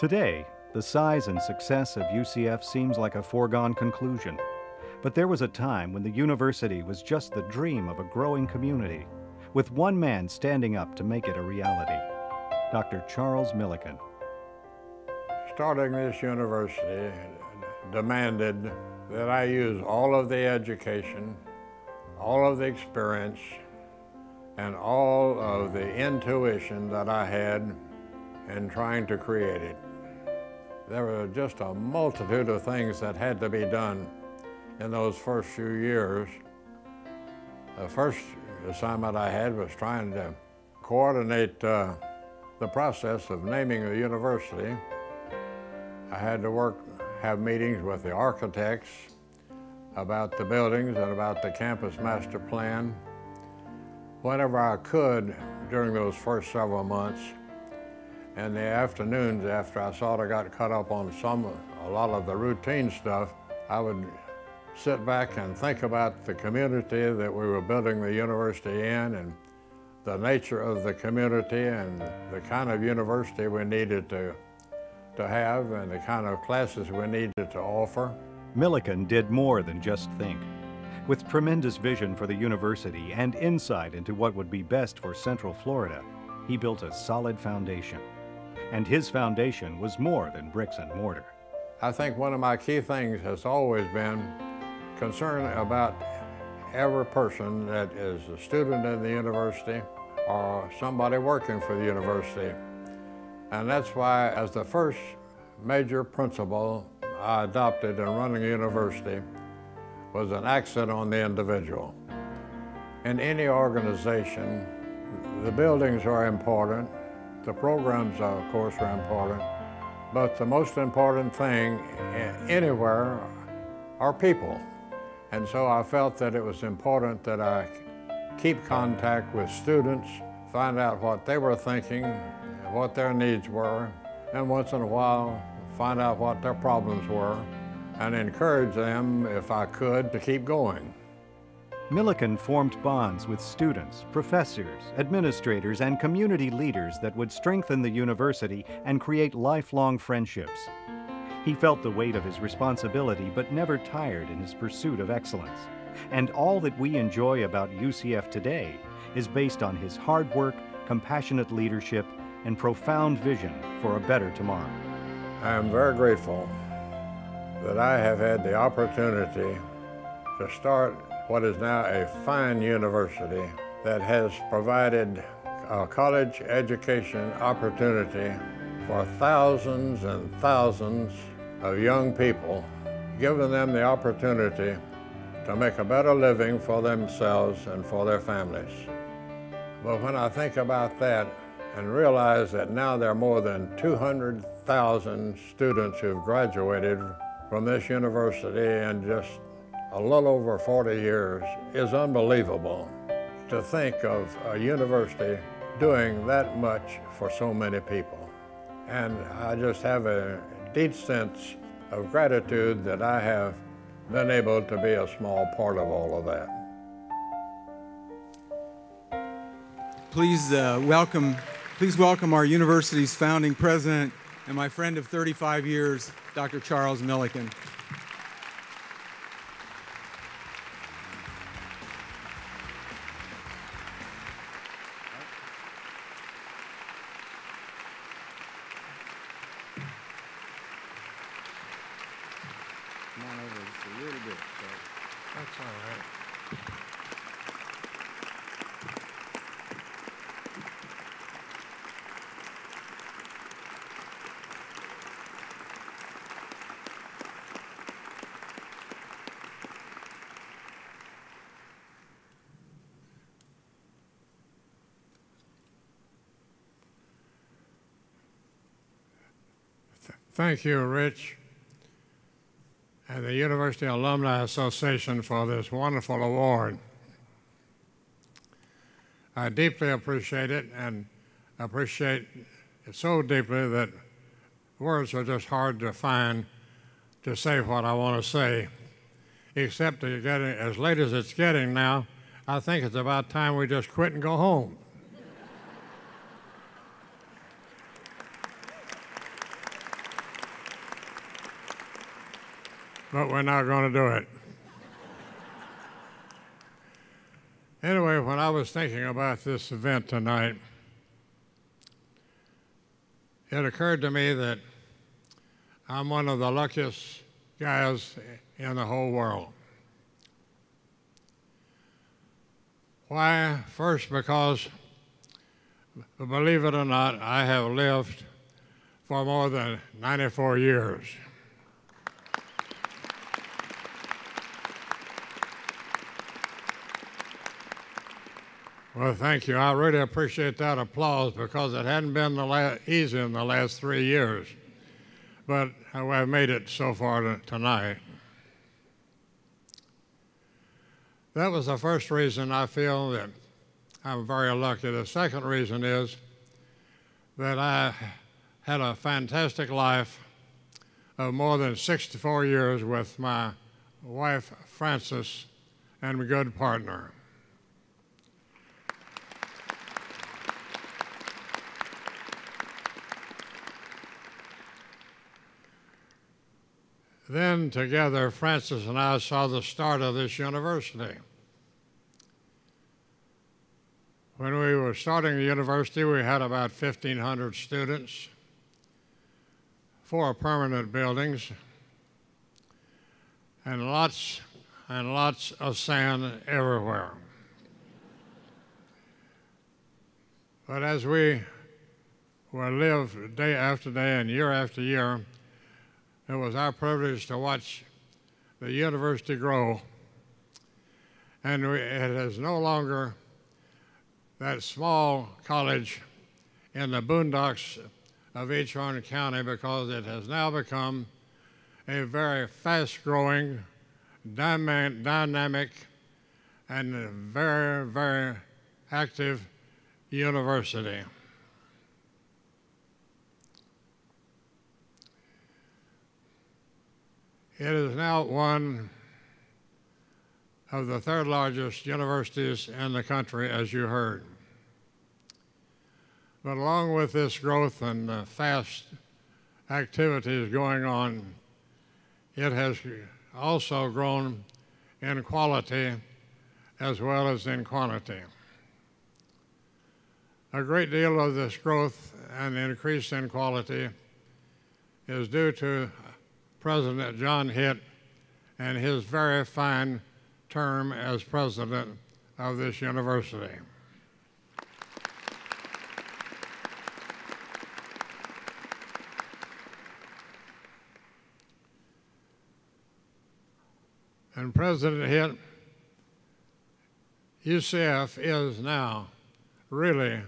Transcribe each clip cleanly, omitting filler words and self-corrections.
Today, the size and success of UCF seems like a foregone conclusion. But there was a time when the university was just the dream of a growing community, with one man standing up to make it a reality, Dr. Charles Millican. Starting this university demanded that I use all of the education, all of the experience, and all of the intuition that I had in trying to create it. There were just a multitude of things that had to be done in those first few years. The first assignment I had was trying to coordinate the process of naming the university. I had to have meetings with the architects about the buildings and about the campus master plan. Whenever I could during those first several months, and the afternoons after I sort of got caught up on a lot of the routine stuff, I would sit back and think about the community that we were building the university in, and the nature of the community and the kind of university we needed to have and the kind of classes we needed to offer. Millican did more than just think. With tremendous vision for the university and insight into what would be best for Central Florida, he built a solid foundation. And his foundation was more than bricks and mortar. I think one of my key things has always been concern about every person that is a student in the university or somebody working for the university. And that's why, as the first major principle I adopted in running a university, was an accent on the individual. In any organization, the buildings are important, the programs, of course, are important, but the most important thing anywhere are people. And so I felt that it was important that I keep contact with students, find out what they were thinking, what their needs were, and once in a while find out what their problems were, and encourage them, if I could, to keep going. Millican formed bonds with students, professors, administrators, and community leaders that would strengthen the university and create lifelong friendships. He felt the weight of his responsibility, but never tired in his pursuit of excellence. And all that we enjoy about UCF today is based on his hard work, compassionate leadership, and profound vision for a better tomorrow. I am very grateful that I have had the opportunity to start what is now a fine university that has provided a college education opportunity for thousands and thousands of young people, giving them the opportunity to make a better living for themselves and for their families. But when I think about that and realize that now there are more than 200,000 students who've graduated from this university in just a little over 40 years, is unbelievable. To think of a university doing that much for so many people. And I just have a deep sense of gratitude that I have been able to be a small part of all of that. Please welcome our university's founding president and my friend of 35 years, Dr. Charles Millican. Come on over just a little bit. That's all right. Thank you, Rich, and the University Alumni Association for this wonderful award. I deeply appreciate it, and appreciate it so deeply that words are just hard to find to say what I want to say, except that getting, as late as it's getting now, I think it's about time we just quit and go home. but we're not going to do it. Anyway, when I was thinking about this event tonight, it occurred to me that I'm one of the luckiest guys in the whole world. Why? First, because, believe it or not, I have lived for more than 94 years. Well, thank you. I really appreciate that applause because it hadn't been easy in the last 3 years. But I've made it so far tonight. That was the first reason I feel that I'm very lucky. The second reason is that I had a fantastic life of more than 64 years with my wife, Frances, and a good partner. Then together, Frances and I saw the start of this university. When we were starting the university, we had about 1,500 students, 4 permanent buildings, and lots of sand everywhere. But as we lived day after day and year after year, it was our privilege to watch the university grow. And it is no longer that small college in the boondocks of H. County, because it has now become a very fast-growing, dynamic, and very, very active university. It is now one of the 3rd largest universities in the country, as you heard. But along with this growth and fast activities going on, it has also grown in quality as well as in quantity. A great deal of this growth and increase in quality is due to President John Hitt and his very fine term as president of this university. And President Hitt, UCF is now really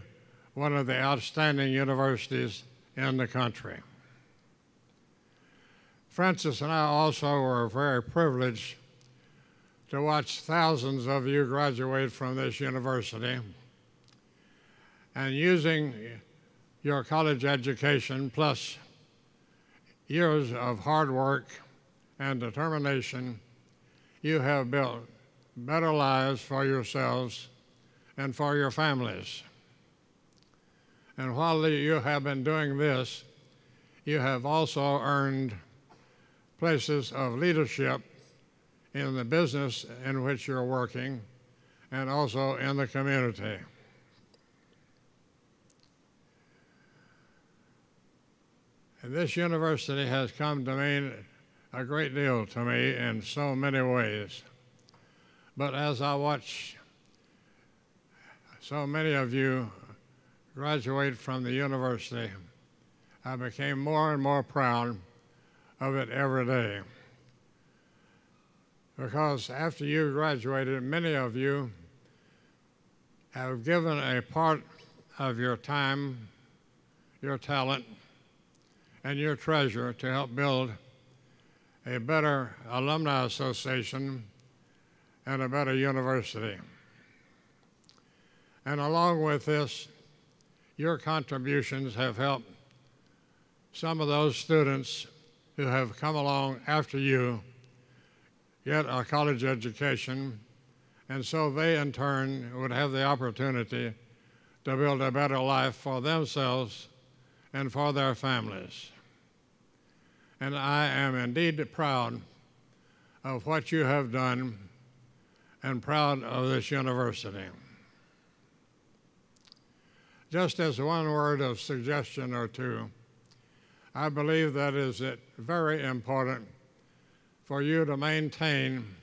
one of the outstanding universities in the country. Frances and I also were very privileged to watch thousands of you graduate from this university, and using your college education plus years of hard work and determination, you have built better lives for yourselves and for your families. And while you have been doing this, you have also earned places of leadership in the business in which you're working and also in the community. And this university has come to mean a great deal to me in so many ways. But as I watch so many of you graduate from the university, I became more and more proud of it every day. Because after you graduated, many of you have given a part of your time, your talent, and your treasure to help build a better alumni association and a better university. And along with this, your contributions have helped some of those students who have come along after you get a college education, and so they in turn would have the opportunity to build a better life for themselves and for their families. And I am indeed proud of what you have done and proud of this university. Just as one word of suggestion or two, I believe that is it very important for you to maintain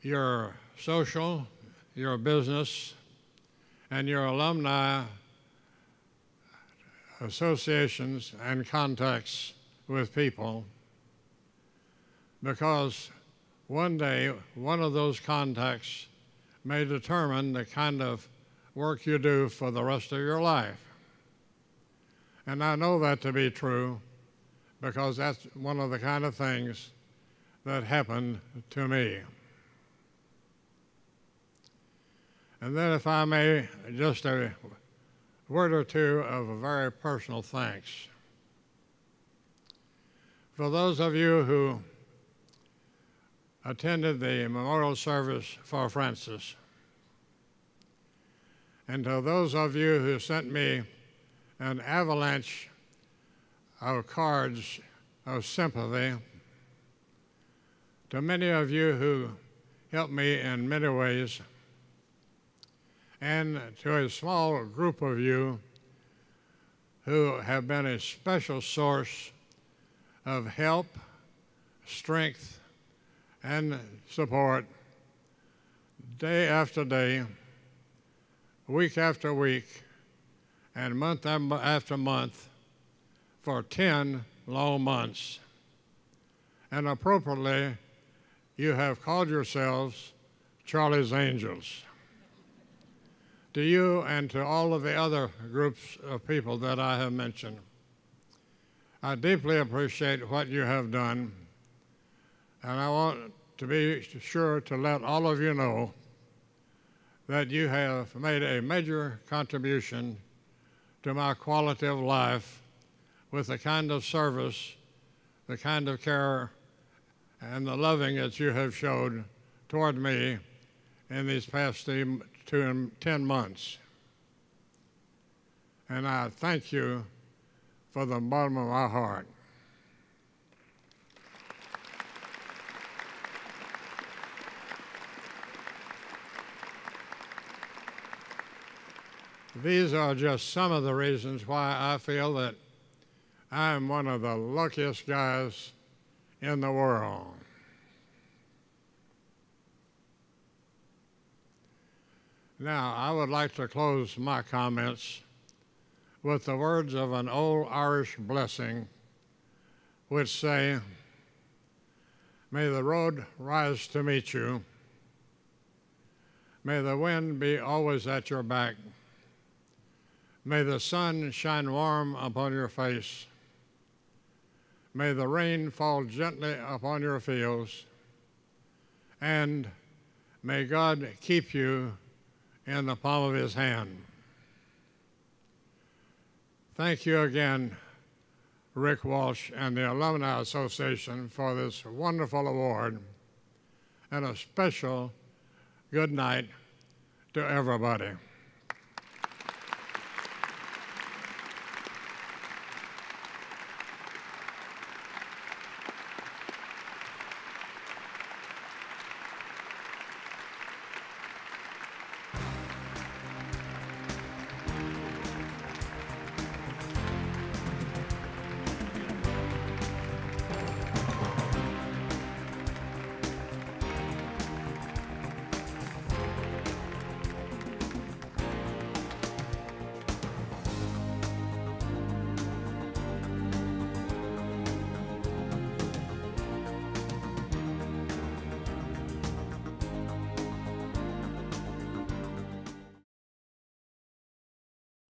your social, your business, and your alumni associations and contacts with people, because one day one of those contacts may determine the kind of work you do for the rest of your life. And I know that to be true because that's one of the kind of things that happened to me. And then if I may, just a word or two of a very personal thanks. For those of you who attended the memorial service for Francis, and to those of you who sent me an avalanche of cards of sympathy, to many of you who helped me in many ways, and to a small group of you who have been a special source of help, strength, and support day after day, week after week, and month after month for 10 long months. And appropriately, you have called yourselves Charlie's Angels. To you and to all of the other groups of people that I have mentioned, I deeply appreciate what you have done, and I want to be sure to let all of you know that you have made a major contribution to my quality of life with the kind of service, the kind of care, and the loving that you have showed toward me in these past 10 months. And I thank you from the bottom of my heart. These are just some of the reasons why I feel that I am one of the luckiest guys in the world. Now, I would like to close my comments with the words of an old Irish blessing which say, "May the road rise to meet you. May the wind be always at your back. May the sun shine warm upon your face. May the rain fall gently upon your fields. And may God keep you in the palm of his hand." Thank you again, Rick Walsh and the Alumni Association, for this wonderful award, and a special good night to everybody.